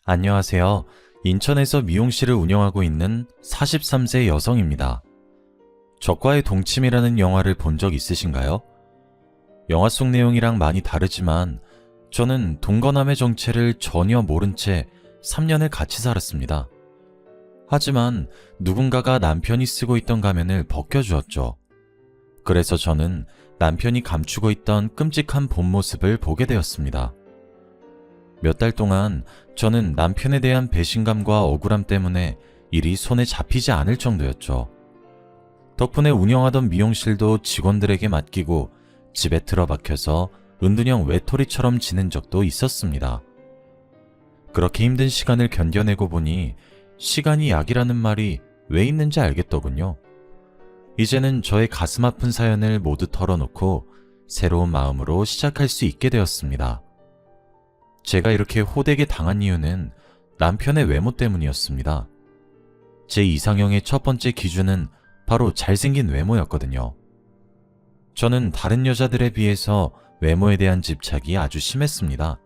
안녕하세요. 인천에서 미용실을 운영하고 있는 43세 여성입니다. 적과의 동침이라는 영화를 본 적 있으신가요? 영화 속 내용이랑 많이 다르지만 저는 동거남의 정체를 전혀 모른 채 3년을 같이 살았습니다. 하지만 누군가가 남편이 쓰고 있던 가면을 벗겨주었죠. 그래서 저는 남편이 감추고 있던 끔찍한 본 모습을 보게 되었습니다. 몇 달 동안 저는 남편에 대한 배신감과 억울함 때문에 일이 손에 잡히지 않을 정도였죠. 덕분에 운영하던 미용실도 직원들에게 맡기고 집에 틀어박혀서 은둔형 외톨이처럼 지낸 적도 있었습니다. 그렇게 힘든 시간을 견뎌내고 보니 시간이 약이라는 말이 왜 있는지 알겠더군요. 이제는 저의 가슴 아픈 사연을 모두 털어놓고 새로운 마음으로 시작할 수 있게 되었습니다. 제가 이렇게 호되게 당한 이유는 남편의 외모 때문이었습니다. 제 이상형의 첫 번째 기준은 바로 잘생긴 외모였거든요. 저는 다른 여자들에 비해서 외모에 대한 집착이 아주 심했습니다.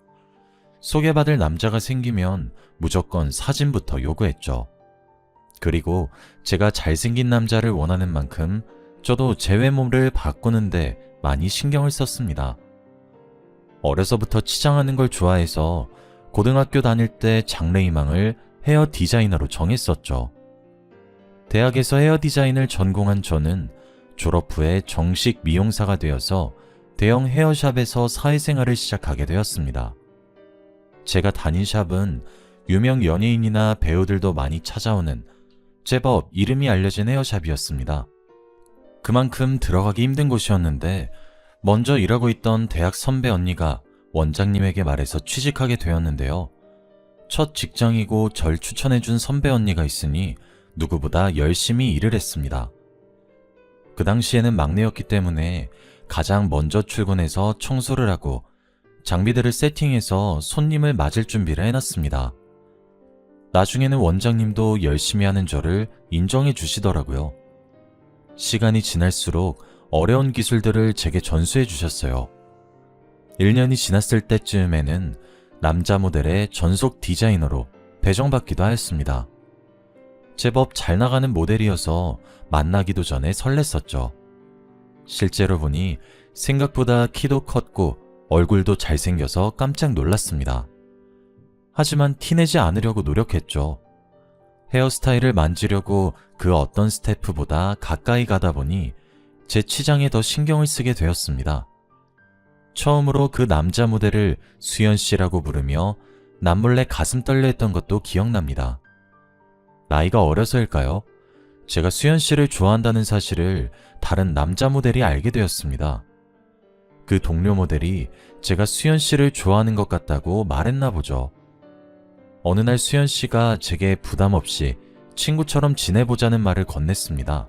소개받을 남자가 생기면 무조건 사진부터 요구했죠. 그리고 제가 잘생긴 남자를 원하는 만큼 저도 제 외모를 바꾸는데 많이 신경을 썼습니다. 어려서부터 치장하는 걸 좋아해서 고등학교 다닐 때 장래희망을 헤어 디자이너로 정했었죠. 대학에서 헤어 디자인을 전공한 저는 졸업 후에 정식 미용사가 되어서 대형 헤어샵에서 사회생활을 시작하게 되었습니다. 제가 다닌 샵은 유명 연예인이나 배우들도 많이 찾아오는 제법 이름이 알려진 헤어샵이었습니다. 그만큼 들어가기 힘든 곳이었는데 먼저 일하고 있던 대학 선배 언니가 원장님에게 말해서 취직하게 되었는데요. 첫 직장이고 절 추천해준 선배 언니가 있으니 누구보다 열심히 일을 했습니다. 그 당시에는 막내였기 때문에 가장 먼저 출근해서 청소를 하고 장비들을 세팅해서 손님을 맞을 준비를 해놨습니다. 나중에는 원장님도 열심히 하는 저를 인정해 주시더라고요. 시간이 지날수록 어려운 기술들을 제게 전수해 주셨어요. 1년이 지났을 때쯤에는 남자 모델의 전속 디자이너로 배정받기도 하였습니다. 제법 잘 나가는 모델이어서 만나기도 전에 설렜었죠. 실제로 보니 생각보다 키도 컸고 얼굴도 잘생겨서 깜짝 놀랐습니다. 하지만 티내지 않으려고 노력했죠. 헤어스타일을 만지려고 그 어떤 스태프보다 가까이 가다 보니 제 치장에 더 신경을 쓰게 되었습니다. 처음으로 그 남자 모델을 수연씨라고 부르며 남몰래 가슴 떨려 했던 것도 기억납니다. 나이가 어려서일까요? 제가 수연씨를 좋아한다는 사실을 다른 남자 모델이 알게 되었습니다. 그 동료 모델이 제가 수연씨를 좋아하는 것 같다고 말했나 보죠. 어느 날 수연씨가 제게 부담 없이 친구처럼 지내보자는 말을 건넸습니다.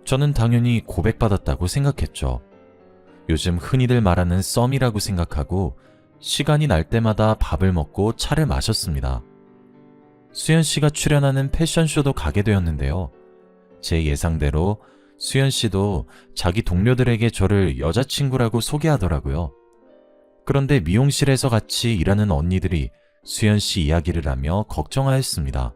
저는 당연히 고백받았다고 생각했죠. 요즘 흔히들 말하는 썸이라고 생각하고 시간이 날 때마다 밥을 먹고 차를 마셨습니다. 수연씨가 출연하는 패션쇼도 가게 되었는데요. 제 예상대로 수연씨도 자기 동료들에게 저를 여자친구라고 소개하더라고요. 그런데 미용실에서 같이 일하는 언니들이 수연씨 이야기를 하며 걱정하였습니다.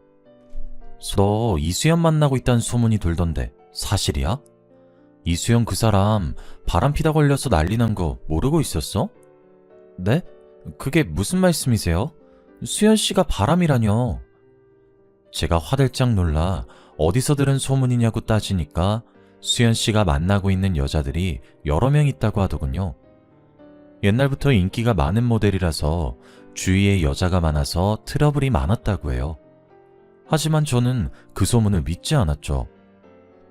너 이수연 만나고 있다는 소문이 돌던데 사실이야? 이수연 그 사람 바람피다 걸려서 난리 난 거 모르고 있었어? 네? 그게 무슨 말씀이세요? 수연씨가 바람이라뇨. 제가 화들짝 놀라 어디서 들은 소문이냐고 따지니까 수연씨가 만나고 있는 여자들이 여러 명 있다고 하더군요. 옛날부터 인기가 많은 모델이라서 주위에 여자가 많아서 트러블이 많았다고 해요. 하지만 저는 그 소문을 믿지 않았죠.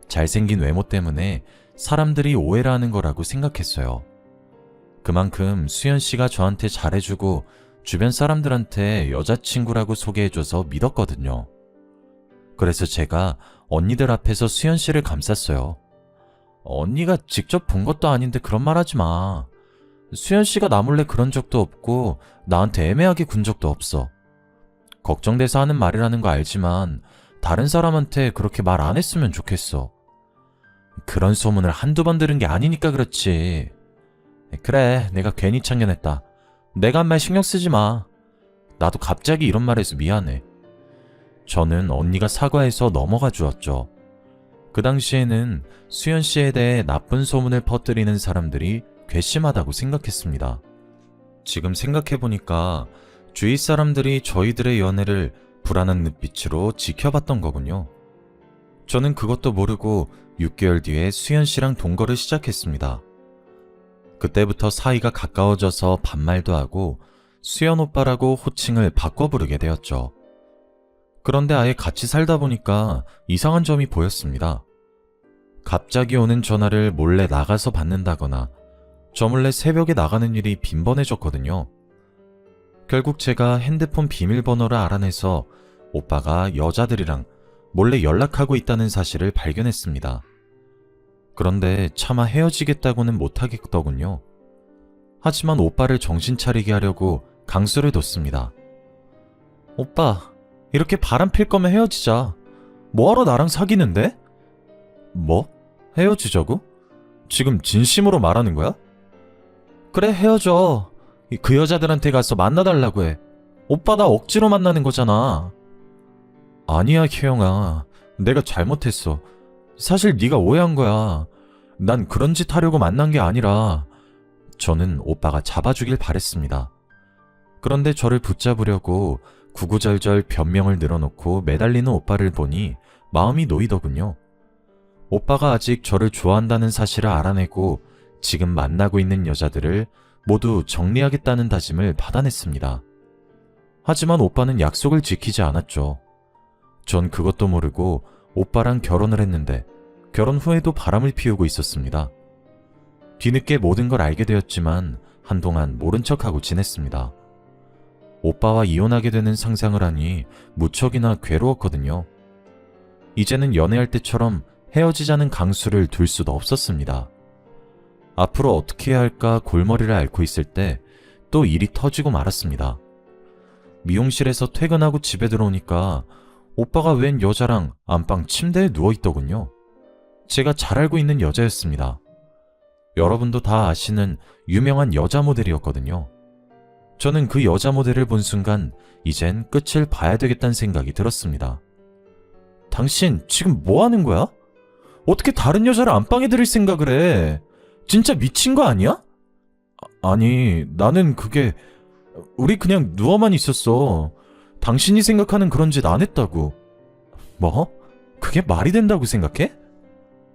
잘생긴 외모 때문에 사람들이 오해를 하는 거라고 생각했어요. 그만큼 수연씨가 저한테 잘해주고 주변 사람들한테 여자친구라고 소개해줘서 믿었거든요. 그래서 제가 언니들 앞에서 수연씨를 감쌌어요. 언니가 직접 본 것도 아닌데 그런 말 하지 마. 수연씨가 나 몰래 그런 적도 없고 나한테 애매하게 군 적도 없어. 걱정돼서 하는 말이라는 거 알지만 다른 사람한테 그렇게 말 안 했으면 좋겠어. 그런 소문을 한두 번 들은 게 아니니까 그렇지. 그래, 내가 괜히 참견했다. 내가 한 말 신경 쓰지 마. 나도 갑자기 이런 말해서 미안해. 저는 언니가 사과해서 넘어가 주었죠. 그 당시에는 수연 씨에 대해 나쁜 소문을 퍼뜨리는 사람들이 괘씸하다고 생각했습니다. 지금 생각해보니까 주위 사람들이 저희들의 연애를 불안한 눈빛으로 지켜봤던 거군요. 저는 그것도 모르고 6개월 뒤에 수연 씨랑 동거를 시작했습니다. 그때부터 사이가 가까워져서 반말도 하고 수연 오빠라고 호칭을 바꿔 부르게 되었죠. 그런데 아예 같이 살다 보니까 이상한 점이 보였습니다. 갑자기 오는 전화를 몰래 나가서 받는다거나 저 몰래 새벽에 나가는 일이 빈번해졌거든요. 결국 제가 핸드폰 비밀번호를 알아내서 오빠가 여자들이랑 몰래 연락하고 있다는 사실을 발견했습니다. 그런데 차마 헤어지겠다고는 못하겠더군요. 하지만 오빠를 정신 차리게 하려고 강수를 뒀습니다. 오빠, 이렇게 바람 필 거면 헤어지자. 뭐하러 나랑 사귀는데? 뭐? 헤어지자고? 지금 진심으로 말하는 거야? 그래, 헤어져. 그 여자들한테 가서 만나달라고 해. 오빠 나 억지로 만나는 거잖아. 아니야, 혜영아. 내가 잘못했어. 사실 네가 오해한 거야. 난 그런 짓 하려고 만난 게 아니라. 저는 오빠가 잡아주길 바랬습니다. 그런데 저를 붙잡으려고 구구절절 변명을 늘어놓고 매달리는 오빠를 보니 마음이 놓이더군요. 오빠가 아직 저를 좋아한다는 사실을 알아내고 지금 만나고 있는 여자들을 모두 정리하겠다는 다짐을 받아냈습니다. 하지만 오빠는 약속을 지키지 않았죠. 전 그것도 모르고 오빠랑 결혼을 했는데 결혼 후에도 바람을 피우고 있었습니다. 뒤늦게 모든 걸 알게 되었지만 한동안 모른 척하고 지냈습니다. 오빠와 이혼하게 되는 상상을 하니 무척이나 괴로웠거든요. 이제는 연애할 때처럼 헤어지자는 강수를 둘 수도 없었습니다. 앞으로 어떻게 해야 할까 골머리를 앓고 있을 때 또 일이 터지고 말았습니다. 미용실에서 퇴근하고 집에 들어오니까 오빠가 웬 여자랑 안방 침대에 누워있더군요. 제가 잘 알고 있는 여자였습니다. 여러분도 다 아시는 유명한 여자 모델이었거든요. 저는 그 여자 모델을 본 순간 이젠 끝을 봐야 되겠다는 생각이 들었습니다. 당신 지금 뭐 하는 거야? 어떻게 다른 여자를 안방에 들일 생각을 해? 진짜 미친 거 아니야? 아니, 나는 우리 그냥 누워만 있었어. 당신이 생각하는 그런 짓 안 했다고. 뭐? 그게 말이 된다고 생각해?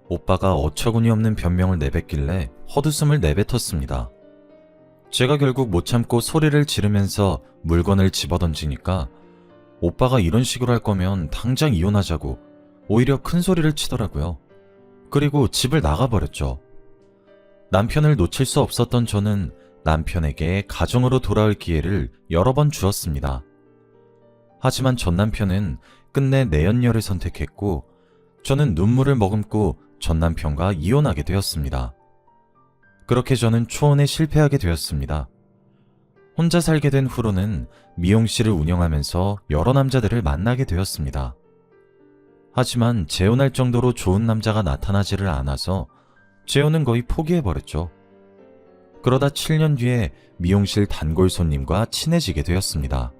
오빠가 어처구니 없는 변명을 내뱉길래 헛웃음을 내뱉었습니다. 제가 결국 못 참고 소리를 지르면서 물건을 집어던지니까 오빠가 이런 식으로 할 거면 당장 이혼하자고 오히려 큰 소리를 치더라고요. 그리고 집을 나가버렸죠. 남편을 놓칠 수 없었던 저는 남편에게 가정으로 돌아올 기회를 여러 번 주었습니다. 하지만 전 남편은 끝내 내연녀를 선택했고 저는 눈물을 머금고 전 남편과 이혼하게 되었습니다. 그렇게 저는 초혼에 실패하게 되었습니다. 혼자 살게 된 후로는 미용실을 운영하면서 여러 남자들을 만나게 되었습니다. 하지만 재혼할 정도로 좋은 남자가 나타나지를 않아서 재혼은 거의 포기해버렸죠. 그러다 7년 뒤에 미용실 단골 손님과 친해지게 되었습니다.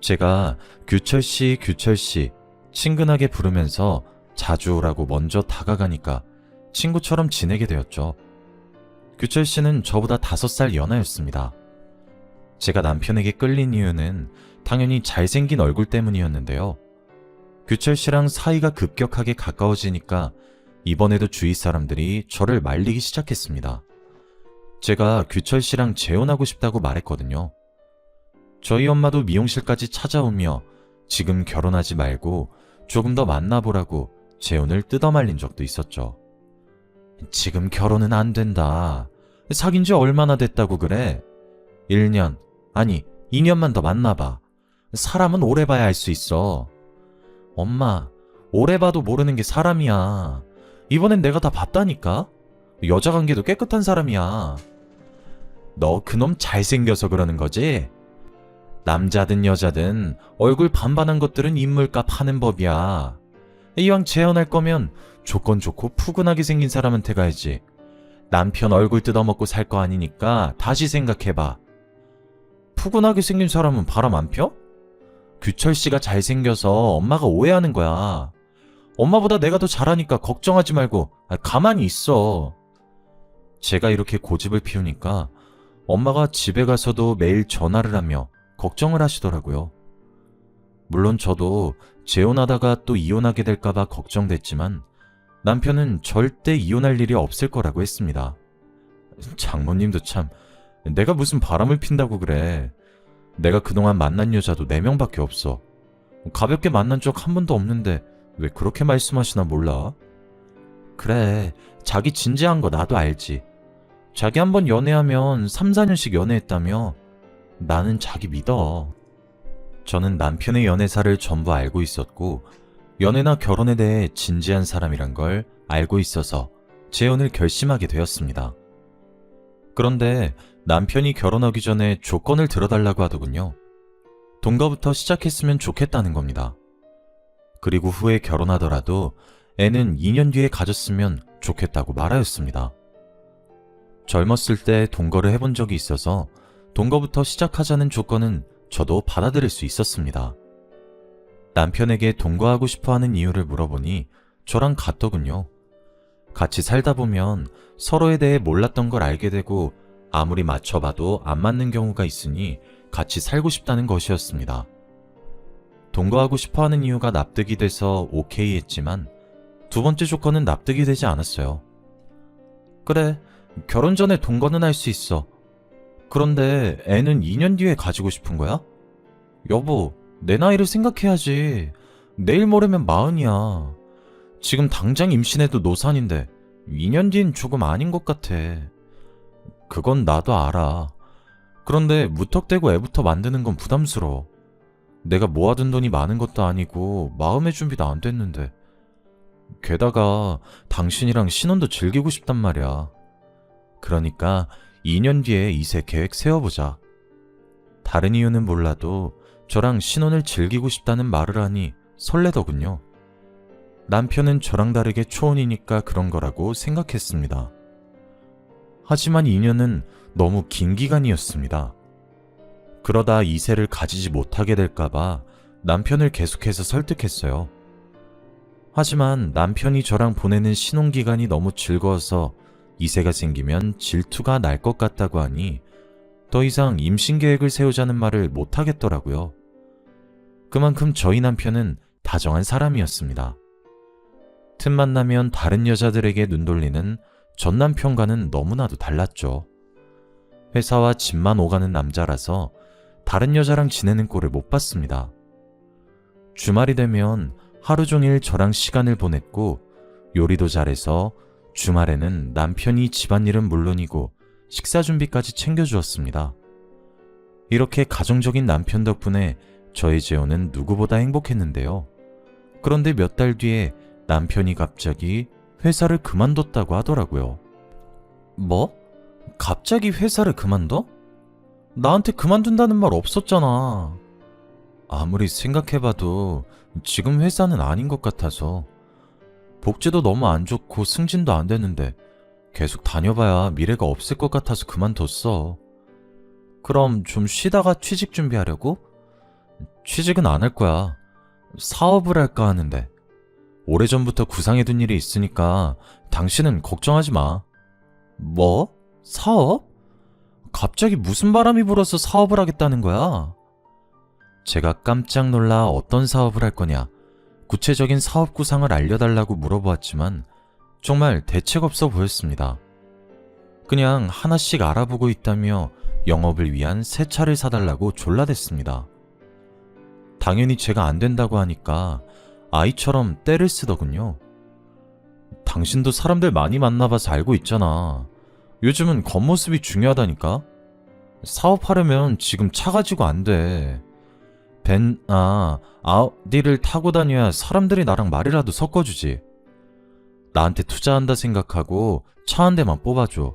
제가 규철씨 친근하게 부르면서 자주 오라고 먼저 다가가니까 친구처럼 지내게 되었죠. 규철씨는 저보다 5살 연하였습니다. 제가 남편에게 끌린 이유는 당연히 잘생긴 얼굴 때문이었는데요. 규철씨랑 사이가 급격하게 가까워지니까 이번에도 주위 사람들이 저를 말리기 시작했습니다. 제가 규철씨랑 재혼하고 싶다고 말했거든요. 저희 엄마도 미용실까지 찾아오며 지금 결혼하지 말고 조금 더 만나보라고 재혼을 뜯어말린 적도 있었죠. 지금 결혼은 안 된다. 사귄 지 얼마나 됐다고 그래? 1년, 아니 2년만 더 만나봐. 사람은 오래 봐야 알 수 있어. 엄마, 오래 봐도 모르는 게 사람이야. 이번엔 내가 다 봤다니까? 여자 관계도 깨끗한 사람이야. 너 그놈 잘생겨서 그러는 거지? 남자든 여자든 얼굴 반반한 것들은 인물값 하는 법이야. 이왕 재혼할 거면 조건 좋고 푸근하게 생긴 사람한테 가야지. 남편 얼굴 뜯어먹고 살 거 아니니까 다시 생각해봐. 푸근하게 생긴 사람은 바람 안 펴? 규철 씨가 잘생겨서 엄마가 오해하는 거야. 엄마보다 내가 더 잘하니까 걱정하지 말고 가만히 있어. 제가 이렇게 고집을 피우니까 엄마가 집에 가서도 매일 전화를 하며 걱정을 하시더라고요. 물론 저도 재혼하다가 또 이혼하게 될까봐 걱정됐지만 남편은 절대 이혼할 일이 없을 거라고 했습니다. 장모님도 참, 내가 무슨 바람을 핀다고 그래. 내가 그동안 만난 여자도 4명밖에 없어. 가볍게 만난 적 한 번도 없는데 왜 그렇게 말씀하시나 몰라. 그래, 자기 진지한 거 나도 알지. 자기 한번 연애하면 3, 4년씩 연애했다며. 나는 자기 믿어. 저는 남편의 연애사를 전부 알고 있었고 연애나 결혼에 대해 진지한 사람이란 걸 알고 있어서 재혼을 결심하게 되었습니다. 그런데 남편이 결혼하기 전에 조건을 들어달라고 하더군요. 동거부터 시작했으면 좋겠다는 겁니다. 그리고 후에 결혼하더라도 애는 2년 뒤에 가졌으면 좋겠다고 말하였습니다. 젊었을 때 동거를 해본 적이 있어서 동거부터 시작하자는 조건은 저도 받아들일 수 있었습니다. 남편에게 동거하고 싶어하는 이유를 물어보니 저랑 같더군요. 같이 살다 보면 서로에 대해 몰랐던 걸 알게 되고 아무리 맞춰봐도 안 맞는 경우가 있으니 같이 살고 싶다는 것이었습니다. 동거하고 싶어하는 이유가 납득이 돼서 오케이 했지만 두 번째 조건은 납득이 되지 않았어요. 그래, 결혼 전에 동거는 할 수 있어. 그런데 애는 2년 뒤에 가지고 싶은 거야? 여보, 내 나이를 생각해야지. 내일 모레면 40이야. 지금 당장 임신해도 노산인데 2년 뒤엔 조금 아닌 것 같아. 그건 나도 알아. 그런데 무턱대고 애부터 만드는 건 부담스러워. 내가 모아둔 돈이 많은 것도 아니고 마음의 준비도 안 됐는데. 게다가 당신이랑 신혼도 즐기고 싶단 말이야. 그러니까 2년 뒤에 이세 계획 세워보자. 다른 이유는 몰라도 저랑 신혼을 즐기고 싶다는 말을 하니 설레더군요. 남편은 저랑 다르게 초혼이니까 그런 거라고 생각했습니다. 하지만 2년은 너무 긴 기간이었습니다. 그러다 이세를 가지지 못하게 될까봐 남편을 계속해서 설득했어요. 하지만 남편이 저랑 보내는 신혼기간이 너무 즐거워서 이세가 생기면 질투가 날 것 같다고 하니 더 이상 임신 계획을 세우자는 말을 못하겠더라고요. 그만큼 저희 남편은 다정한 사람이었습니다. 틈만 나면 다른 여자들에게 눈 돌리는 전 남편과는 너무나도 달랐죠. 회사와 집만 오가는 남자라서 다른 여자랑 지내는 꼴을 못 봤습니다. 주말이 되면 하루 종일 저랑 시간을 보냈고 요리도 잘해서 주말에는 남편이 집안일은 물론이고 식사 준비까지 챙겨주었습니다. 이렇게 가정적인 남편 덕분에 저의 재혼은 누구보다 행복했는데요. 그런데 몇 달 뒤에 남편이 갑자기 회사를 그만뒀다고 하더라고요. 뭐? 갑자기 회사를 그만둬? 나한테 그만둔다는 말 없었잖아. 아무리 생각해봐도 지금 회사는 아닌 것 같아서. 복지도 너무 안 좋고 승진도 안 되는데 계속 다녀봐야 미래가 없을 것 같아서 그만뒀어. 그럼 좀 쉬다가 취직 준비하려고? 취직은 안 할 거야. 사업을 할까 하는데. 오래전부터 구상해둔 일이 있으니까 당신은 걱정하지 마. 뭐? 사업? 갑자기 무슨 바람이 불어서 사업을 하겠다는 거야? 제가 깜짝 놀라 어떤 사업을 할 거냐, 구체적인 사업 구상을 알려달라고 물어보았지만 정말 대책 없어 보였습니다. 그냥 하나씩 알아보고 있다며 영업을 위한 새 차를 사달라고 졸라댔습니다. 당연히 제가 안 된다고 하니까 아이처럼 떼를 쓰더군요. 당신도 사람들 많이 만나봐서 알고 있잖아. 요즘은 겉모습이 중요하다니까? 사업하려면 지금 차 가지고 안 돼. 아우디를 타고 다녀야 사람들이 나랑 말이라도 섞어주지. 나한테 투자한다 생각하고 차 한 대만 뽑아줘.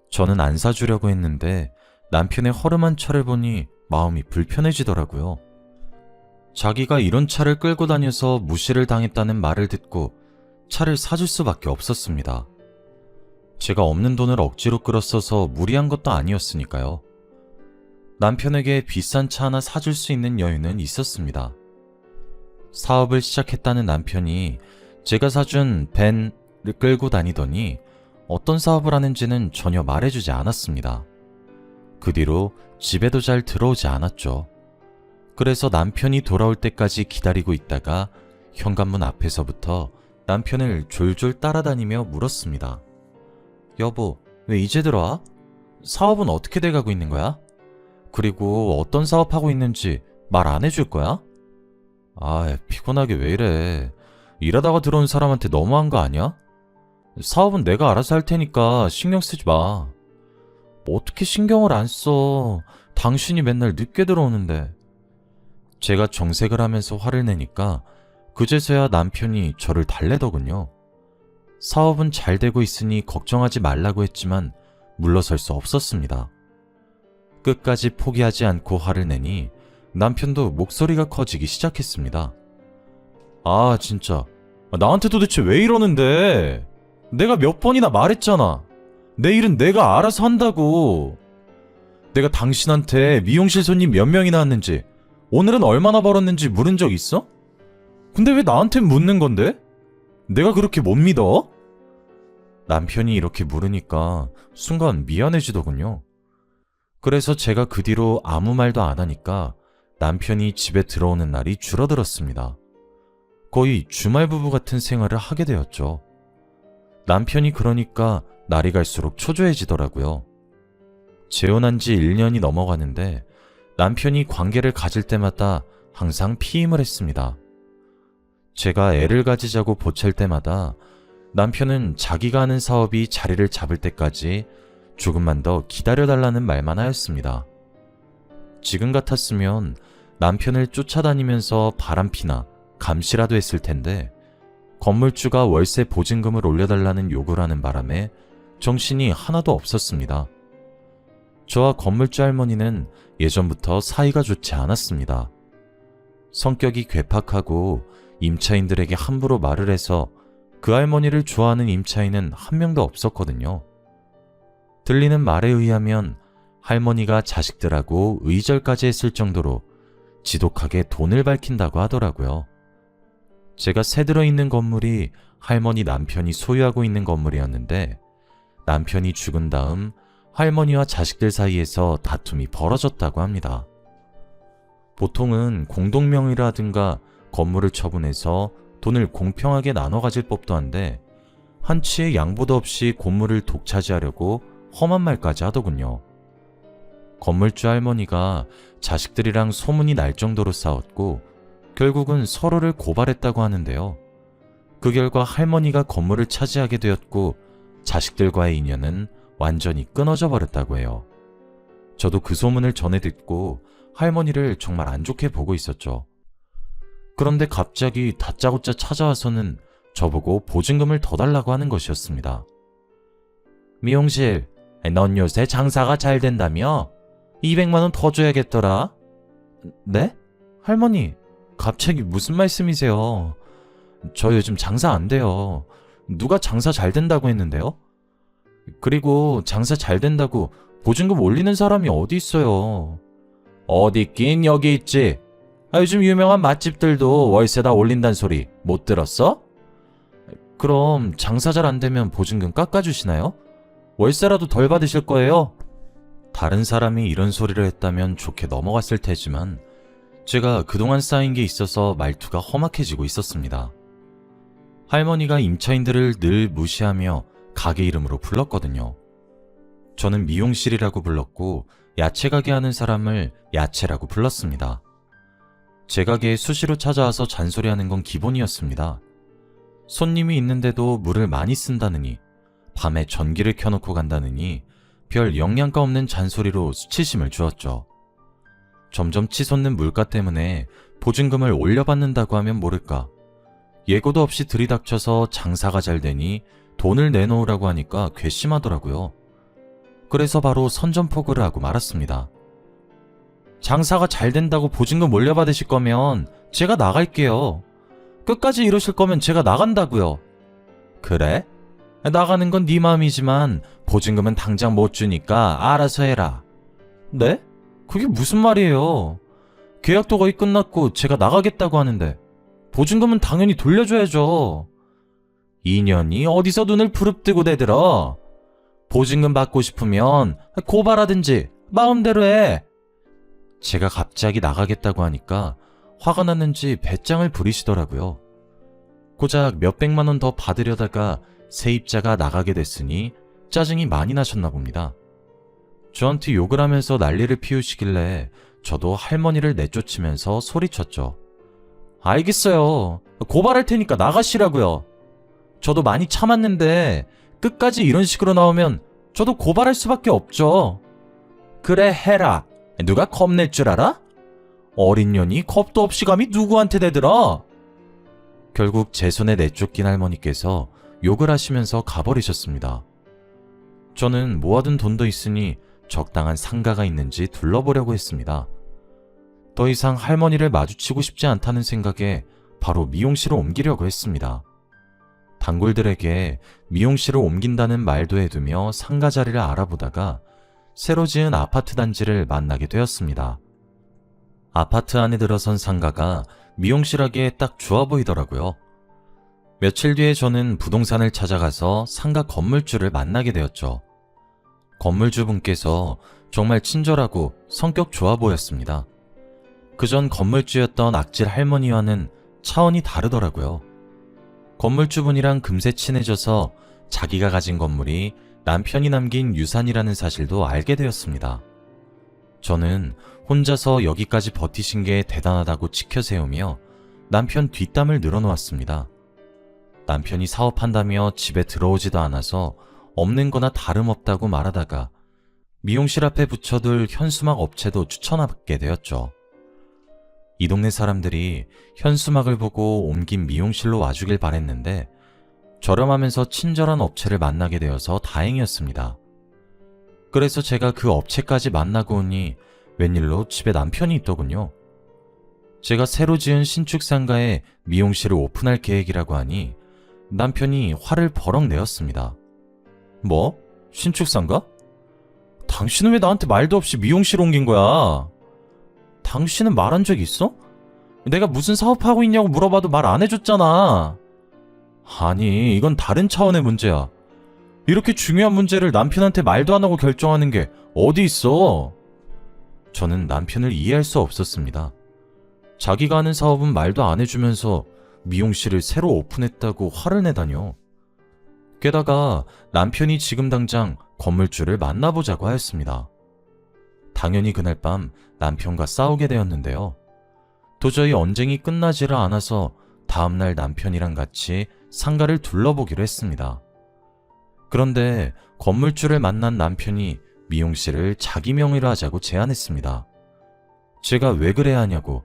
저는 안 사주려고 했는데 남편의 허름한 차를 보니 마음이 불편해지더라고요. 자기가 이런 차를 끌고 다녀서 무시를 당했다는 말을 듣고 차를 사줄 수밖에 없었습니다. 제가 없는 돈을 억지로 끌어써서 무리한 것도 아니었으니까요. 남편에게 비싼 차 하나 사줄 수 있는 여유는 있었습니다. 사업을 시작했다는 남편이 제가 사준 벤을 끌고 다니더니 어떤 사업을 하는지는 전혀 말해주지 않았습니다. 그 뒤로 집에도 잘 들어오지 않았죠. 그래서 남편이 돌아올 때까지 기다리고 있다가 현관문 앞에서부터 남편을 졸졸 따라다니며 물었습니다. 여보, 왜 이제 들어와? 사업은 어떻게 돼가고 있는 거야? 그리고 어떤 사업하고 있는지 말 안 해줄 거야? 아, 피곤하게 왜 이래. 일하다가 들어온 사람한테 너무한 거 아니야? 사업은 내가 알아서 할 테니까 신경 쓰지 마. 어떻게 신경을 안 써? 당신이 맨날 늦게 들어오는데. 제가 정색을 하면서 화를 내니까 그제서야 남편이 저를 달래더군요. 사업은 잘 되고 있으니 걱정하지 말라고 했지만 물러설 수 없었습니다. 끝까지 포기하지 않고 화를 내니 남편도 목소리가 커지기 시작했습니다. 아, 진짜. 나한테 도대체 왜 이러는데? 내가 몇 번이나 말했잖아. 내 일은 내가 알아서 한다고. 내가 당신한테 미용실 손님 몇 명이나 왔는지, 오늘은 얼마나 벌었는지 물은 적 있어? 근데 왜 나한테 묻는 건데? 내가 그렇게 못 믿어? 남편이 이렇게 물으니까 순간 미안해지더군요. 그래서 제가 그 뒤로 아무 말도 안 하니까 남편이 집에 들어오는 날이 줄어들었습니다. 거의 주말 부부 같은 생활을 하게 되었죠. 남편이 그러니까 날이 갈수록 초조해지더라고요. 재혼한 지 1년이 넘어가는데 남편이 관계를 가질 때마다 항상 피임을 했습니다. 제가 애를 가지자고 보챌 때마다 남편은 자기가 하는 사업이 자리를 잡을 때까지 조금만 더 기다려달라는 말만 하였습니다. 지금 같았으면 남편을 쫓아다니면서 바람피나 감시라도 했을 텐데 건물주가 월세 보증금을 올려달라는 요구를 하는 바람에 정신이 하나도 없었습니다. 저와 건물주 할머니는 예전부터 사이가 좋지 않았습니다. 성격이 괴팍하고 임차인들에게 함부로 말을 해서 그 할머니를 좋아하는 임차인은 한 명도 없었거든요. 들리는 말에 의하면 할머니가 자식들하고 의절까지 했을 정도로 지독하게 돈을 밝힌다고 하더라고요. 제가 새 들어있는 건물이 할머니 남편이 소유하고 있는 건물이었는데 남편이 죽은 다음 할머니와 자식들 사이에서 다툼이 벌어졌다고 합니다. 보통은 공동명의라든가 건물을 처분해서 돈을 공평하게 나눠 가질 법도 한데 한치의 양보도 없이 건물을 독차지하려고 험한 말까지 하더군요. 건물주 할머니가 자식들이랑 소문이 날 정도로 싸웠고 결국은 서로를 고발했다고 하는데요. 그 결과 할머니가 건물을 차지하게 되었고 자식들과의 인연은 완전히 끊어져 버렸다고 해요. 저도 그 소문을 전해 듣고 할머니를 정말 안 좋게 보고 있었죠. 그런데 갑자기 다짜고짜 찾아와서는 저보고 보증금을 더 달라고 하는 것이었습니다. 미용실, 넌 요새 장사가 잘 된다며? 200만 원 더 줘야겠더라. 네? 할머니, 갑자기 무슨 말씀이세요? 저 요즘 장사 안 돼요. 누가 장사 잘 된다고 했는데요? 그리고 장사 잘 된다고 보증금 올리는 사람이 어디 있어요? 어디 있긴 여기 있지. 요즘 유명한 맛집들도 월세 다 올린다는 소리 못 들었어? 그럼 장사 잘 안 되면 보증금 깎아주시나요? 월세라도 덜 받으실 거예요? 다른 사람이 이런 소리를 했다면 좋게 넘어갔을 테지만 제가 그동안 쌓인 게 있어서 말투가 험악해지고 있었습니다. 할머니가 임차인들을 늘 무시하며 가게 이름으로 불렀거든요. 저는 미용실이라고 불렀고 야채 가게 하는 사람을 야채라고 불렀습니다. 제 가게에 수시로 찾아와서 잔소리하는 건 기본이었습니다. 손님이 있는데도 물을 많이 쓴다느니, 밤에 전기를 켜놓고 간다느니 별 영양가 없는 잔소리로 수치심을 주었죠. 점점 치솟는 물가 때문에 보증금을 올려받는다고 하면 모를까. 예고도 없이 들이닥쳐서 장사가 잘 되니 돈을 내놓으라고 하니까 괘씸하더라고요. 그래서 바로 선전포고를 하고 말았습니다. 장사가 잘 된다고 보증금 올려받으실 거면 제가 나갈게요. 끝까지 이러실 거면 제가 나간다고요. 그래? 나가는 건 네 마음이지만 보증금은 당장 못 주니까 알아서 해라. 네? 그게 무슨 말이에요? 계약도 거의 끝났고 제가 나가겠다고 하는데 보증금은 당연히 돌려줘야죠. 2년이 어디서 눈을 부릅뜨고 대들어. 보증금 받고 싶으면 고발하든지 마음대로 해. 제가 갑자기 나가겠다고 하니까 화가 났는지 배짱을 부리시더라고요. 고작 몇백만 원 더 받으려다가 세입자가 나가게 됐으니 짜증이 많이 나셨나 봅니다. 저한테 욕을 하면서 난리를 피우시길래 저도 할머니를 내쫓으면서 소리쳤죠. 알겠어요. 고발할 테니까 나가시라고요. 저도 많이 참았는데 끝까지 이런 식으로 나오면 저도 고발할 수밖에 없죠. 그래 해라. 누가 겁낼 줄 알아? 어린 년이 겁도 없이 감히 누구한테 대들어? 결국 제 손에 내쫓긴 할머니께서 욕을 하시면서 가버리셨습니다. 저는 모아둔 돈도 있으니 적당한 상가가 있는지 둘러보려고 했습니다. 더 이상 할머니를 마주치고 싶지 않다는 생각에 바로 미용실을 옮기려고 했습니다. 단골들에게 미용실을 옮긴다는 말도 해두며 상가 자리를 알아보다가 새로 지은 아파트 단지를 만나게 되었습니다. 아파트 안에 들어선 상가가 미용실하기에 딱 좋아 보이더라고요. 며칠 뒤에 저는 부동산을 찾아가서 상가 건물주를 만나게 되었죠. 건물주분께서 정말 친절하고 성격 좋아 보였습니다. 그전 건물주였던 악질 할머니와는 차원이 다르더라고요. 건물주분이랑 금세 친해져서 자기가 가진 건물이 남편이 남긴 유산이라는 사실도 알게 되었습니다. 저는 혼자서 여기까지 버티신 게 대단하다고 치켜세우며 남편 뒷담을 늘어놓았습니다. 남편이 사업한다며 집에 들어오지도 않아서 없는 거나 다름없다고 말하다가 미용실 앞에 붙여둘 현수막 업체도 추천하게 되었죠. 이 동네 사람들이 현수막을 보고 옮긴 미용실로 와주길 바랬는데 저렴하면서 친절한 업체를 만나게 되어서 다행이었습니다. 그래서 제가 그 업체까지 만나고 오니 웬일로 집에 남편이 있더군요. 제가 새로 지은 신축 상가에 미용실을 오픈할 계획이라고 하니 남편이 화를 버럭 내었습니다. 뭐? 신축 상가? 당신은 왜 나한테 말도 없이 미용실 옮긴 거야? 당신은 말한 적 있어? 내가 무슨 사업하고 있냐고 물어봐도 말 안 해줬잖아. 아니, 이건 다른 차원의 문제야. 이렇게 중요한 문제를 남편한테 말도 안 하고 결정하는 게 어디 있어? 저는 남편을 이해할 수 없었습니다. 자기가 하는 사업은 말도 안 해주면서 미용실을 새로 오픈했다고 화를 내다뇨. 게다가 남편이 지금 당장 건물주를 만나보자고 하였습니다. 당연히 그날 밤 남편과 싸우게 되었는데요. 도저히 언쟁이 끝나지를 않아서 다음날 남편이랑 같이 상가를 둘러보기로 했습니다. 그런데 건물주를 만난 남편이 미용실을 자기 명의로 하자고 제안했습니다. 제가 왜 그래야 하냐고,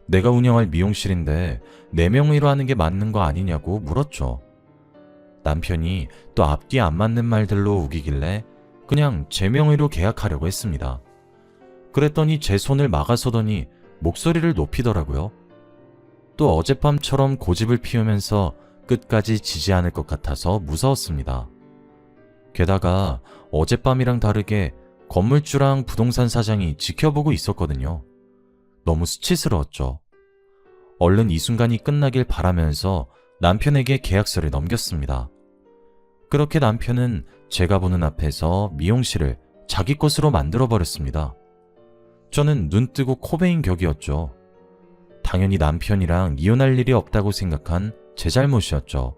내가 운영할 미용실인데 내 명의로 하는 게 맞는 거 아니냐고 물었죠. 남편이 또 앞뒤 안 맞는 말들로 우기길래 그냥 제 명의로 계약하려고 했습니다. 그랬더니 제 손을 막아서더니 목소리를 높이더라고요. 또 어젯밤처럼 고집을 피우면서 끝까지 지지 않을 것 같아서 무서웠습니다. 게다가 어젯밤이랑 다르게 건물주랑 부동산 사장이 지켜보고 있었거든요. 너무 수치스러웠죠. 얼른 이 순간이 끝나길 바라면서 남편에게 계약서를 넘겼습니다. 그렇게 남편은 제가 보는 앞에서 미용실을 자기 것으로 만들어버렸습니다. 저는 눈 뜨고 코 베인 격이었죠. 당연히 남편이랑 이혼할 일이 없다고 생각한 제 잘못이었죠.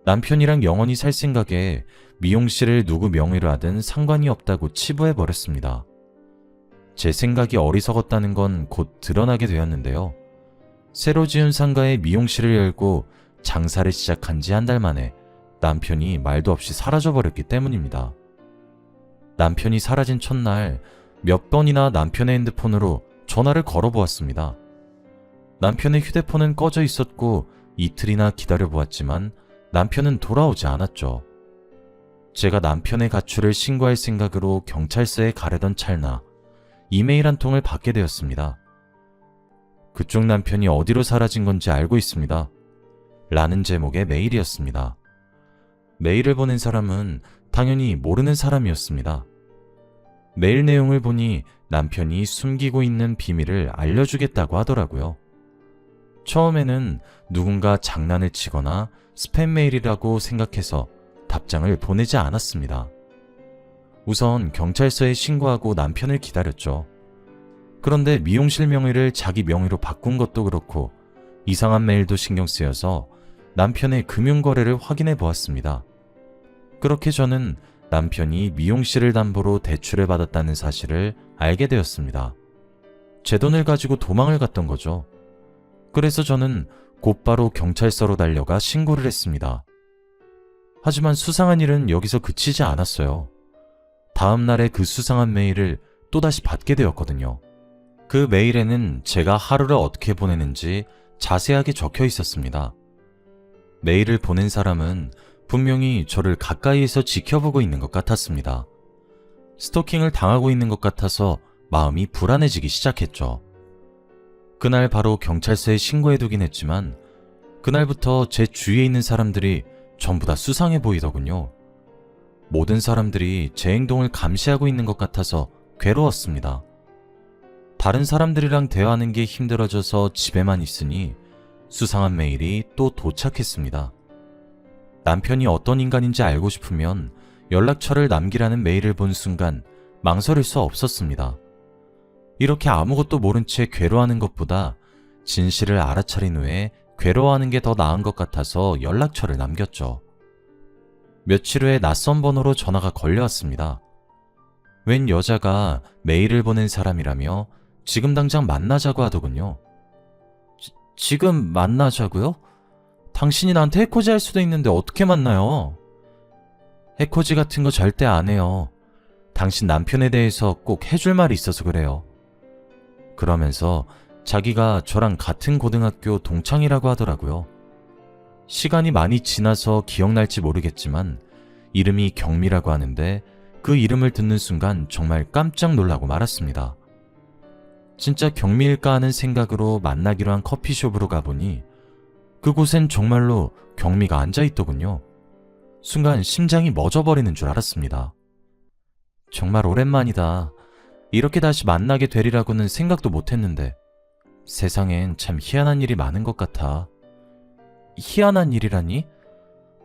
남편이랑 영원히 살 생각에 미용실을 누구 명의로 하든 상관이 없다고 치부해버렸습니다. 제 생각이 어리석었다는 건 곧 드러나게 되었는데요. 새로 지은 상가에 미용실을 열고 장사를 시작한 지 한 달 만에 남편이 말도 없이 사라져버렸기 때문입니다. 남편이 사라진 첫날 몇 번이나 남편의 핸드폰으로 전화를 걸어보았습니다. 남편의 휴대폰은 꺼져 있었고 이틀이나 기다려보았지만 남편은 돌아오지 않았죠. 제가 남편의 가출을 신고할 생각으로 경찰서에 가려던 찰나 이메일 한 통을 받게 되었습니다. 그쪽 남편이 어디로 사라진 건지 알고 있습니다. 라는 제목의 메일이었습니다. 메일을 보낸 사람은 당연히 모르는 사람이었습니다. 메일 내용을 보니 남편이 숨기고 있는 비밀을 알려주겠다고 하더라고요. 처음에는 누군가 장난을 치거나 스팸 메일이라고 생각해서 답장을 보내지 않았습니다. 우선 경찰서에 신고하고 남편을 기다렸죠. 그런데 미용실 명의를 자기 명의로 바꾼 것도 그렇고 이상한 메일도 신경 쓰여서 남편의 금융거래를 확인해 보았습니다. 그렇게 저는 남편이 미용실을 담보로 대출을 받았다는 사실을 알게 되었습니다. 제 돈을 가지고 도망을 갔던 거죠. 그래서 저는 곧바로 경찰서로 달려가 신고를 했습니다. 하지만 수상한 일은 여기서 그치지 않았어요. 다음 날에 그 수상한 메일을 또다시 받게 되었거든요. 그 메일에는 제가 하루를 어떻게 보내는지 자세하게 적혀 있었습니다. 메일을 보낸 사람은 분명히 저를 가까이에서 지켜보고 있는 것 같았습니다. 스토킹을 당하고 있는 것 같아서 마음이 불안해지기 시작했죠. 그날 바로 경찰서에 신고해두긴 했지만 그날부터 제 주위에 있는 사람들이 전부 다 수상해 보이더군요. 모든 사람들이 제 행동을 감시하고 있는 것 같아서 괴로웠습니다. 다른 사람들이랑 대화하는 게 힘들어져서 집에만 있으니 수상한 메일이 또 도착했습니다. 남편이 어떤 인간인지 알고 싶으면 연락처를 남기라는 메일을 본 순간 망설일 수 없었습니다. 이렇게 아무것도 모른 채 괴로워하는 것보다 진실을 알아차린 후에 괴로워하는 게 더 나은 것 같아서 연락처를 남겼죠. 며칠 후에 낯선 번호로 전화가 걸려왔습니다. 웬 여자가 메일을 보낸 사람이라며 지금 당장 만나자고 하더군요. 지금 만나자고요? 당신이 나한테 해코지 할 수도 있는데 어떻게 만나요? 해코지 같은 거 절대 안 해요. 당신 남편에 대해서 꼭 해줄 말이 있어서 그래요. 그러면서 자기가 저랑 같은 고등학교 동창이라고 하더라고요. 시간이 많이 지나서 기억날지 모르겠지만 이름이 경미라고 하는데 그 이름을 듣는 순간 정말 깜짝 놀라고 말았습니다. 진짜 경미일까 하는 생각으로 만나기로 한 커피숍으로 가보니 그곳엔 정말로 경미가 앉아있더군요. 순간 심장이 멎어버리는 줄 알았습니다. 정말 오랜만이다. 이렇게 다시 만나게 되리라고는 생각도 못했는데 세상엔 참 희한한 일이 많은 것 같아. 희한한 일이라니?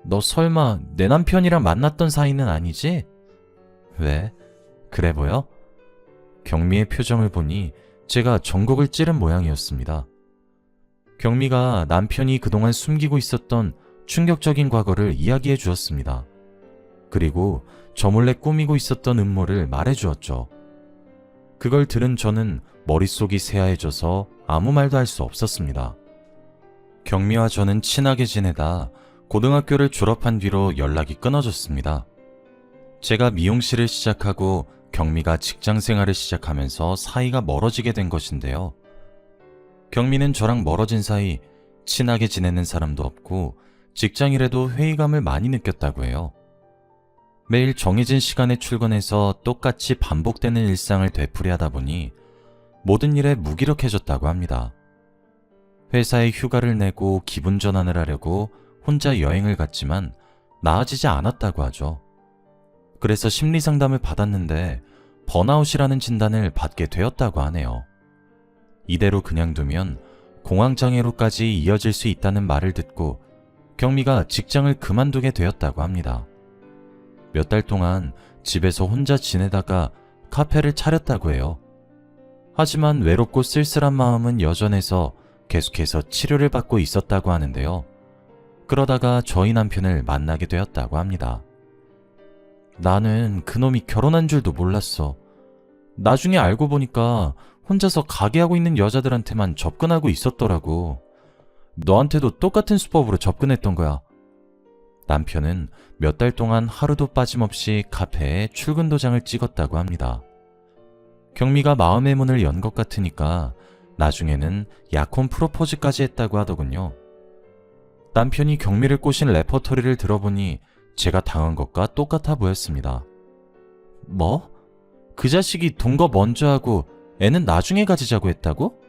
너 설마 내 남편이랑 만났던 사이는 아니지? 왜? 그래 보여? 경미의 표정을 보니 제가 전곡을 찌른 모양이었습니다. 경미가 남편이 그동안 숨기고 있었던 충격적인 과거를 이야기해 주었습니다. 그리고 저 몰래 꾸미고 있었던 음모를 말해 주었죠. 그걸 들은 저는 머릿속이 새하얘져서 아무 말도 할 수 없었습니다. 경미와 저는 친하게 지내다 고등학교를 졸업한 뒤로 연락이 끊어졌습니다. 제가 미용실을 시작하고 경미가 직장 생활을 시작하면서 사이가 멀어지게 된 것인데요. 경미는 저랑 멀어진 사이 친하게 지내는 사람도 없고 직장일에도 회의감을 많이 느꼈다고 해요. 매일 정해진 시간에 출근해서 똑같이 반복되는 일상을 되풀이하다 보니 모든 일에 무기력해졌다고 합니다. 회사에 휴가를 내고 기분 전환을 하려고 혼자 여행을 갔지만 나아지지 않았다고 하죠. 그래서 심리 상담을 받았는데 번아웃이라는 진단을 받게 되었다고 하네요. 이대로 그냥 두면 공황장애로까지 이어질 수 있다는 말을 듣고 경미가 직장을 그만두게 되었다고 합니다. 몇 달 동안 집에서 혼자 지내다가 카페를 차렸다고 해요. 하지만 외롭고 쓸쓸한 마음은 여전해서 계속해서 치료를 받고 있었다고 하는데요. 그러다가 저희 남편을 만나게 되었다고 합니다. 나는 그놈이 결혼한 줄도 몰랐어. 나중에 알고 보니까 혼자서 가게 하고 있는 여자들한테만 접근하고 있었더라고. 너한테도 똑같은 수법으로 접근했던 거야. 남편은 몇 달 동안 하루도 빠짐없이 카페에 출근 도장을 찍었다고 합니다. 경미가 마음의 문을 연 것 같으니까 나중에는 약혼 프로포즈까지 했다고 하더군요. 남편이 경미를 꼬신 레퍼토리를 들어보니 제가 당한 것과 똑같아 보였습니다. 뭐? 그 자식이 동거 먼저 하고 애는 나중에 가지자고 했다고?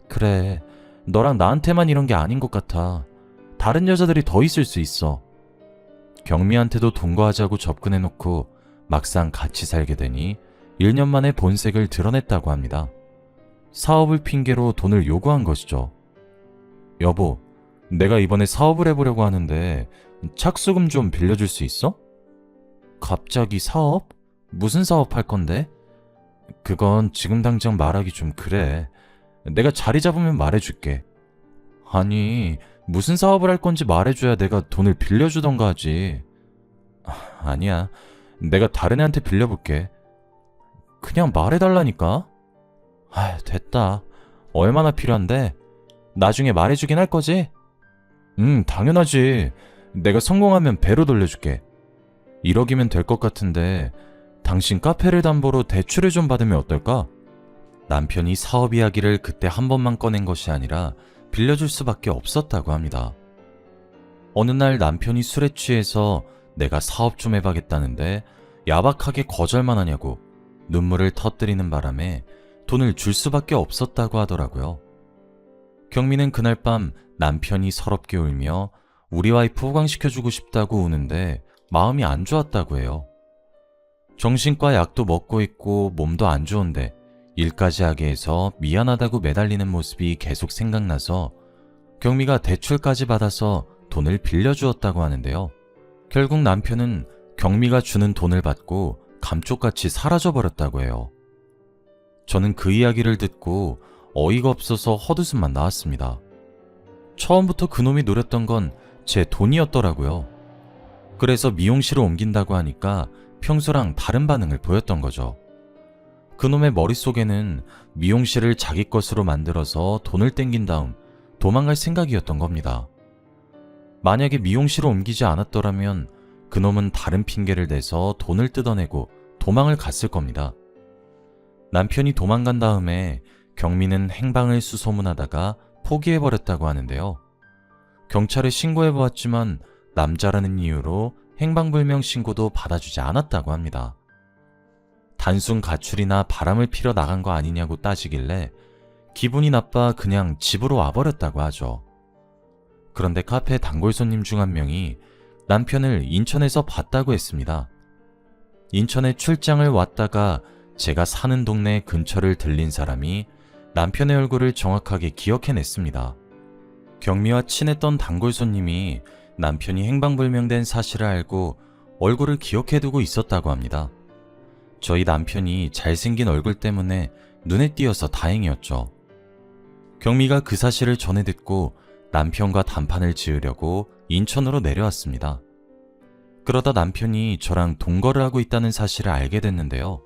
그래, 너랑 나한테만 이런 게 아닌 것 같아. 다른 여자들이 더 있을 수 있어. 경미한테도 동거하자고 접근해놓고 막상 같이 살게 되니 1년 만에 본색을 드러냈다고 합니다. 사업을 핑계로 돈을 요구한 것이죠. 여보, 내가 이번에 사업을 해보려고 하는데 착수금 좀 빌려줄 수 있어? 갑자기 사업? 무슨 사업 할 건데? 그건 지금 당장 말하기 좀 그래. 내가 자리 잡으면 말해줄게. 아니, 무슨 사업을 할 건지 말해줘야 내가 돈을 빌려주던가 하지. 아니야, 내가 다른 애한테 빌려볼게. 그냥 말해달라니까. 됐다. 얼마나 필요한데? 나중에 말해주긴 할 거지? 당연하지. 내가 성공하면 배로 돌려줄게. 1억이면 될 것 같은데 당신 카페를 담보로 대출을 좀 받으면 어떨까? 남편이 사업 이야기를 그때 한 번만 꺼낸 것이 아니라 빌려줄 수밖에 없었다고 합니다. 어느 날 남편이 술에 취해서 내가 사업 좀 해봐겠다는데 야박하게 거절만 하냐고 눈물을 터뜨리는 바람에 돈을 줄 수밖에 없었다고 하더라고요. 경미는 그날 밤 남편이 서럽게 울며 우리 와이프 호강시켜주고 싶다고 우는데 마음이 안 좋았다고 해요. 정신과 약도 먹고 있고 몸도 안 좋은데 일까지 하게 해서 미안하다고 매달리는 모습이 계속 생각나서 경미가 대출까지 받아서 돈을 빌려주었다고 하는데요. 결국 남편은 경미가 주는 돈을 받고 감쪽같이 사라져버렸다고 해요. 저는 그 이야기를 듣고 어이가 없어서 헛웃음만 나왔습니다. 처음부터 그놈이 노렸던 건 제 돈이었더라고요. 그래서 미용실을 옮긴다고 하니까 평소랑 다른 반응을 보였던 거죠. 그놈의 머릿속에는 미용실을 자기 것으로 만들어서 돈을 땡긴 다음 도망갈 생각이었던 겁니다. 만약에 미용실을 옮기지 않았더라면 그놈은 다른 핑계를 대서 돈을 뜯어내고 도망을 갔을 겁니다. 남편이 도망간 다음에 경미는 행방을 수소문하다가 포기해버렸다고 하는데요. 경찰에 신고해보았지만 남자라는 이유로 행방불명 신고도 받아주지 않았다고 합니다. 단순 가출이나 바람을 피러 나간 거 아니냐고 따지길래 기분이 나빠 그냥 집으로 와버렸다고 하죠. 그런데 카페 단골 손님 중 한 명이 남편을 인천에서 봤다고 했습니다. 인천에 출장을 왔다가 제가 사는 동네 근처를 들린 사람이 남편의 얼굴을 정확하게 기억해냈습니다. 경미와 친했던 단골 손님이 남편이 행방불명된 사실을 알고 얼굴을 기억해두고 있었다고 합니다. 저희 남편이 잘생긴 얼굴 때문에 눈에 띄어서 다행이었죠. 경미가 그 사실을 전해 듣고 남편과 단판을 지으려고 인천으로 내려왔습니다. 그러다 남편이 저랑 동거를 하고 있다는 사실을 알게 됐는데요.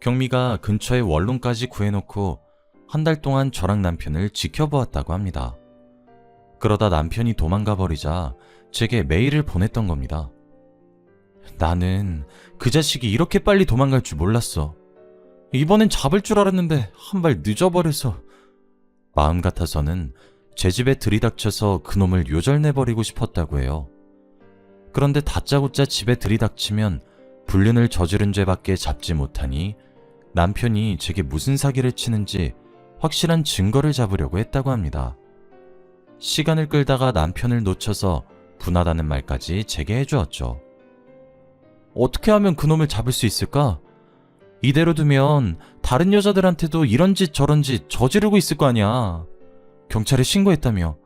경미가 근처에 원룸까지 구해놓고 한 달 동안 저랑 남편을 지켜보았다고 합니다. 그러다 남편이 도망가 버리자 제게 메일을 보냈던 겁니다. 나는 그 자식이 이렇게 빨리 도망갈 줄 몰랐어. 이번엔 잡을 줄 알았는데 한 발 늦어버려서. 마음 같아서는 제 집에 들이닥쳐서 그놈을 요절내버리고 싶었다고 해요. 그런데 다짜고짜 집에 들이닥치면 불륜을 저지른 죄밖에 잡지 못하니 남편이 제게 무슨 사기를 치는지 확실한 증거를 잡으려고 했다고 합니다. 시간을 끌다가 남편을 놓쳐서 분하다는 말까지 제게 해주었죠. 어떻게 하면 그놈을 잡을 수 있을까? 이대로 두면 다른 여자들한테도 이런 짓 저런 짓 저지르고 있을 거 아니야. 경찰에 신고했다며.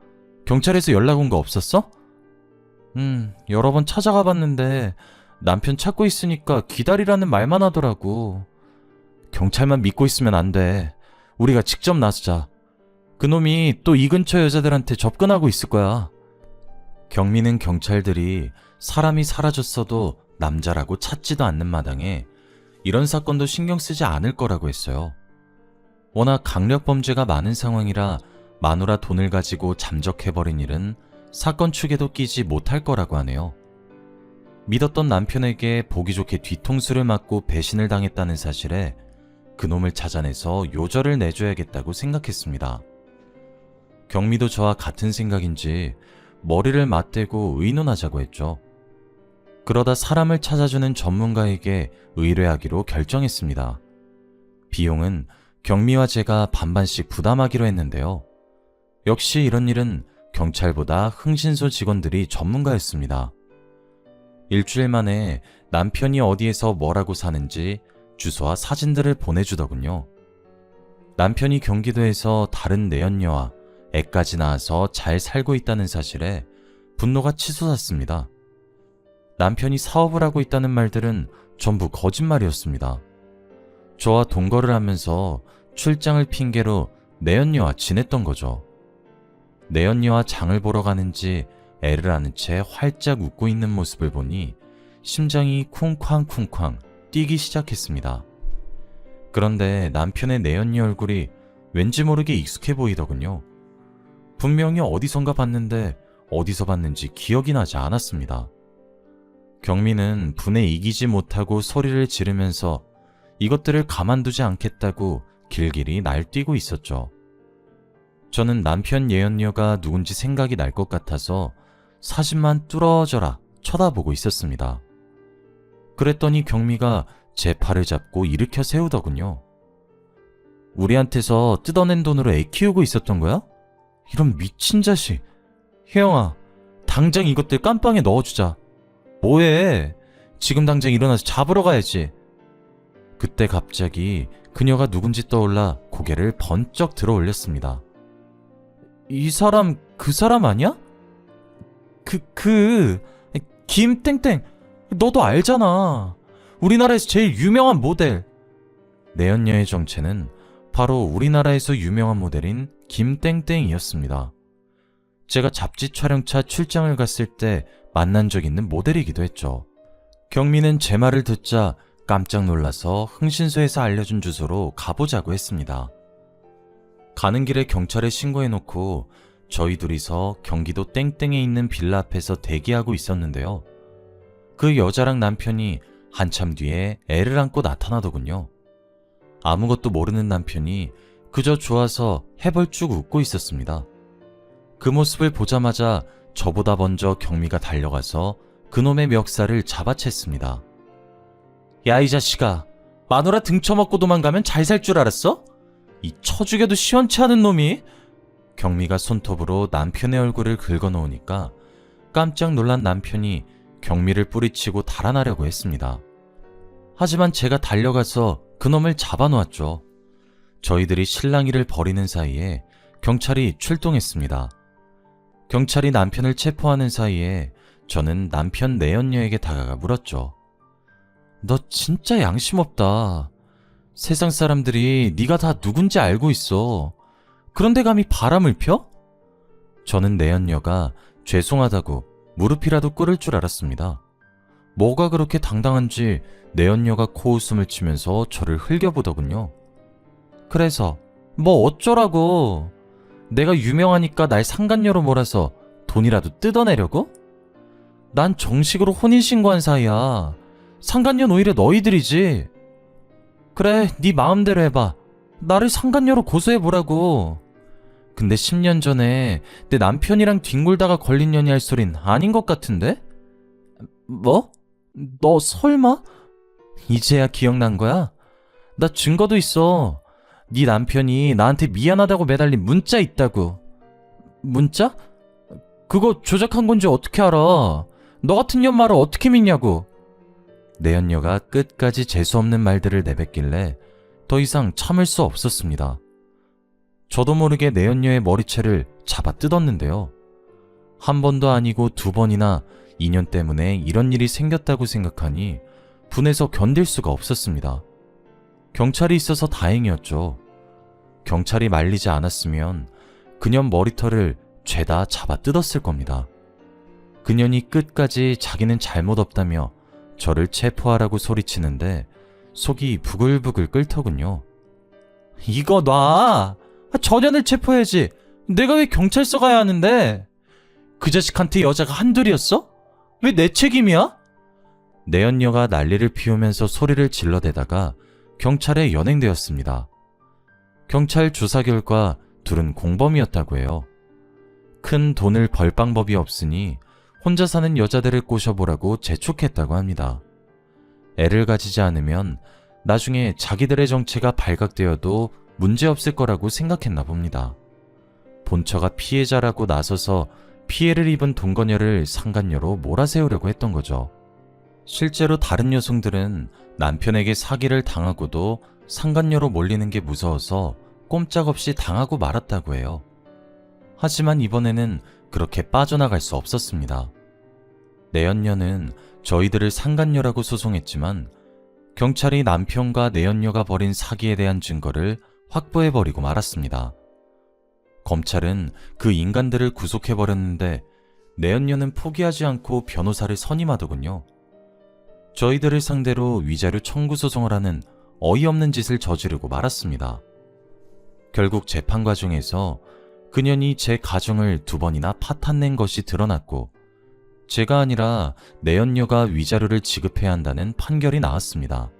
경찰에서 연락 온 거 없었어? 여러 번 찾아가 봤는데 남편 찾고 있으니까 기다리라는 말만 하더라고. 경찰만 믿고 있으면 안 돼. 우리가 직접 나서자. 그놈이 또 이 근처 여자들한테 접근하고 있을 거야. 경미는 경찰들이 사람이 사라졌어도 남자라고 찾지도 않는 마당에 이런 사건도 신경 쓰지 않을 거라고 했어요. 워낙 강력 범죄가 많은 상황이라 마누라 돈을 가지고 잠적해버린 일은 사건 축에도 끼지 못할 거라고 하네요. 믿었던 남편에게 보기 좋게 뒤통수를 맞고 배신을 당했다는 사실에 그놈을 찾아내서 요절을 내줘야겠다고 생각했습니다. 경미도 저와 같은 생각인지 머리를 맞대고 의논하자고 했죠. 그러다 사람을 찾아주는 전문가에게 의뢰하기로 결정했습니다. 비용은 경미와 제가 반반씩 부담하기로 했는데요. 역시 이런 일은 경찰보다 흥신소 직원들이 전문가였습니다. 일주일 만에 남편이 어디에서 뭐라고 사는지 주소와 사진들을 보내주더군요. 남편이 경기도에서 다른 내연녀와 애까지 낳아서 잘 살고 있다는 사실에 분노가 치솟았습니다. 남편이 사업을 하고 있다는 말들은 전부 거짓말이었습니다. 저와 동거를 하면서 출장을 핑계로 내연녀와 지냈던 거죠. 내연녀와 장을 보러 가는지 애를 안은 채 활짝 웃고 있는 모습을 보니 심장이 쿵쾅쿵쾅 뛰기 시작했습니다. 그런데 남편의 내연녀 얼굴이 왠지 모르게 익숙해 보이더군요. 분명히 어디선가 봤는데 어디서 봤는지 기억이 나지 않았습니다. 경미는 분에 이기지 못하고 소리를 지르면서 이것들을 가만두지 않겠다고 길길이 날뛰고 있었죠. 저는 남편 예연녀가 누군지 생각이 날 것 같아서 사진만 뚫어져라 쳐다보고 있었습니다. 그랬더니 경미가 제 팔을 잡고 일으켜 세우더군요. 우리한테서 뜯어낸 돈으로 애 키우고 있었던 거야? 이런 미친 자식. 혜영아, 당장 이것들 깜빵에 넣어주자. 뭐해? 지금 당장 일어나서 잡으러 가야지. 그때 갑자기 그녀가 누군지 떠올라 고개를 번쩍 들어 올렸습니다. 이 사람 그 사람 아니야? 김땡땡, 너도 알잖아. 우리나라에서 제일 유명한 모델. 내연녀의 정체는 바로 우리나라에서 유명한 모델인 김땡땡이었습니다. 제가 잡지 촬영차 출장을 갔을 때 만난 적 있는 모델이기도 했죠. 경미는 제 말을 듣자 깜짝 놀라서 흥신소에서 알려준 주소로 가보자고 했습니다. 가는 길에 경찰에 신고해놓고 저희 둘이서 경기도 땡땡에 있는 빌라 앞에서 대기하고 있었는데요. 그 여자랑 남편이 한참 뒤에 애를 안고 나타나더군요. 아무것도 모르는 남편이 그저 좋아서 해벌쭉 웃고 있었습니다. 그 모습을 보자마자 저보다 먼저 경미가 달려가서 그놈의 멱살을 잡아챘습니다. 야, 이 자식아, 마누라 등쳐먹고 도망가면 잘 살 줄 알았어? 이 쳐죽여도 시원치 않은 놈이? 경미가 손톱으로 남편의 얼굴을 긁어놓으니까 깜짝 놀란 남편이 경미를 뿌리치고 달아나려고 했습니다. 하지만 제가 달려가서 그놈을 잡아놓았죠. 저희들이 실랑이를 벌이는 사이에 경찰이 출동했습니다. 경찰이 남편을 체포하는 사이에 저는 남편 내연녀에게 다가가 물었죠. 너 진짜 양심 없다. 세상 사람들이 네가 다 누군지 알고 있어. 그런데 감히 바람을 펴? 저는 내연녀가 죄송하다고 무릎이라도 꿇을 줄 알았습니다. 뭐가 그렇게 당당한지 내연녀가 코웃음을 치면서 저를 흘겨보더군요. 그래서 뭐 어쩌라고? 내가 유명하니까 날 상간녀로 몰아서 돈이라도 뜯어내려고? 난 정식으로 혼인신고한 사이야. 상간녀는 오히려 너희들이지. 그래, 네 마음대로 해봐. 나를 상간녀로 고소해보라고. 근데 10년 전에 내 남편이랑 뒹굴다가 걸린 년이 할 소린 아닌 것 같은데? 뭐? 너 설마? 이제야 기억난 거야? 나 증거도 있어. 네 남편이 나한테 미안하다고 매달린 문자 있다고. 문자? 그거 조작한 건지 어떻게 알아? 너 같은 년 말을 어떻게 믿냐고. 내연녀가 끝까지 재수없는 말들을 내뱉길래 더 이상 참을 수 없었습니다. 저도 모르게 내연녀의 머리채를 잡아 뜯었는데요. 한 번도 아니고 2번이나 인연 때문에 이런 일이 생겼다고 생각하니 분해서 견딜 수가 없었습니다. 경찰이 있어서 다행이었죠. 경찰이 말리지 않았으면 그년 머리털을 죄다 잡아 뜯었을 겁니다. 그년이 끝까지 자기는 잘못 없다며 저를 체포하라고 소리치는데 속이 부글부글 끓더군요. 이거 놔! 전현을 체포해야지. 내가 왜 경찰서 가야 하는데? 그 자식한테 여자가 한둘이었어? 왜 내 책임이야? 내연녀가 난리를 피우면서 소리를 질러대다가 경찰에 연행되었습니다. 경찰 조사 결과 둘은 공범이었다고 해요. 큰 돈을 벌 방법이 없으니 혼자 사는 여자들을 꼬셔보라고 재촉했다고 합니다. 애를 가지지 않으면 나중에 자기들의 정체가 발각되어도 문제없을 거라고 생각했나 봅니다. 본처가 피해자라고 나서서 피해를 입은 동거녀를 상간녀로 몰아세우려고 했던 거죠. 실제로 다른 여성들은 남편에게 사기를 당하고도 상간녀로 몰리는 게 무서워서 꼼짝없이 당하고 말았다고 해요. 하지만 이번에는 그렇게 빠져나갈 수 없었습니다. 내연녀는 저희들을 상간녀라고 소송했지만 경찰이 남편과 내연녀가 벌인 사기에 대한 증거를 확보해버리고 말았습니다. 검찰은 그 인간들을 구속해버렸는데 내연녀는 포기하지 않고 변호사를 선임하더군요. 저희들을 상대로 위자료 청구 소송을 하는 어이없는 짓을 저지르고 말았습니다. 결국 재판 과정에서 그년이 제 가정을 2번이나 파탄낸 것이 드러났고 제가 아니라 내연녀가 위자료를 지급해야 한다는 판결이 나왔습니다.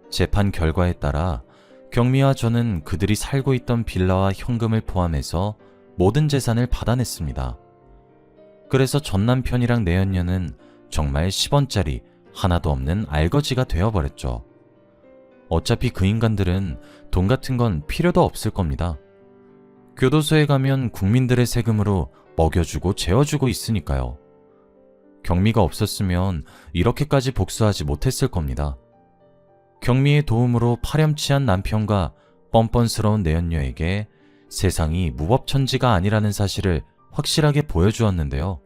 재판 결과에 따라 경미와 저는 그들이 살고 있던 빌라와 현금을 포함해서 모든 재산을 받아냈습니다. 그래서 전 남편이랑 내연녀는 정말 10원짜리 하나도 없는 알거지가 되어버렸죠. 어차피 그 인간들은 돈 같은 건 필요도 없을 겁니다. 교도소에 가면 국민들의 세금으로 먹여주고 재워주고 있으니까요. 경미가 없었으면 이렇게까지 복수하지 못했을 겁니다. 경미의 도움으로 파렴치한 남편과 뻔뻔스러운 내연녀에게 세상이 무법천지가 아니라는 사실을 확실하게 보여주었는데요.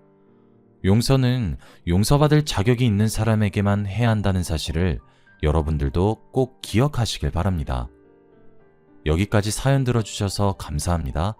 용서는 용서받을 자격이 있는 사람에게만 해야 한다는 사실을 여러분들도 꼭 기억하시길 바랍니다. 여기까지 사연 들어주셔서 감사합니다.